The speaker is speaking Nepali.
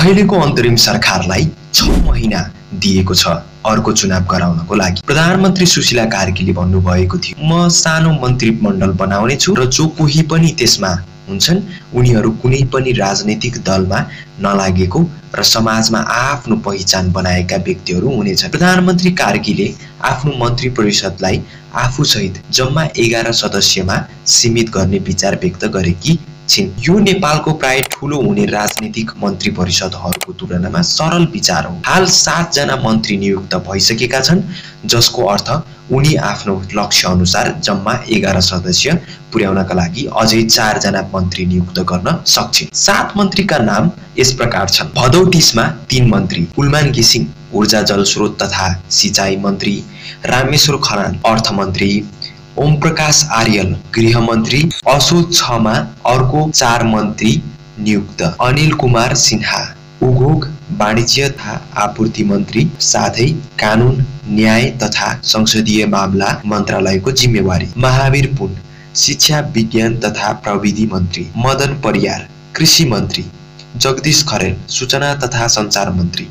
अहिलेको अन्तरिम सरकारलाई 6 महिना दिएको छ अर्को चुनाव गराउनको लागि। प्रधानमन्त्री सुशीला कार्कीले भन्नुभएको थियो, म सानो मन्त्रीमण्डल बनाउने छु र जो कोही पनि त्यसमा हुन्छन् उनीहरू कुनै पनि राजनीतिक दलमा नलागेको र समाजमा आफ्नो पहिचान बनाएका व्यक्तिहरू हुनेछन्। प्रधानमन्त्री कार्कीले आफ्नो मन्त्री परिषदलाई आफूसहित जम्मा 11 सदस्यमा सीमित गर्ने विचार व्यक्त गरेकी छिन्। यो नेपालको प्राय ठूलो हुने राजनीतिक मन्त्री परिषदहरूको तुलनामा सरल विचार हो। हाल 7 जना मन्त्री नियुक्त भइसकेका छन्, जसको अर्थ उनी आफ्नो लक्ष्य अनुसार जम्मा 11 सदस्य पुर्याउनका लागि अझै 4 जना मन्त्री नियुक्त गर्न सक्छिन्। 7 मन्त्रीका नाम यस प्रकार छन्। भदौ 30 मा 3 मन्त्री, उल्मान घिसिङ ऊर्जा जलस्रोत तथा सिंचाई मन्त्री, रामेश्वर खनाल अर्थ मन्त्री, ओम प्रकाश आर्यल गृह मन्त्री, असोज 6 मा अर्को 4 मन्त्री नियुक्त, अनिल कुमार सिन्हा उद्योग वाणिज्य तथा आपूर्ति मन्त्री, साथै कानून न्याय तथा संसदीय मामला मन्त्रालयको जिम्मेवारी, महावीर पुन शिक्षा विज्ञान तथा प्रविधि मन्त्री, मदन परियार कृषि मन्त्री, जगदीश खरेल सूचना तथा सञ्चार मन्त्री।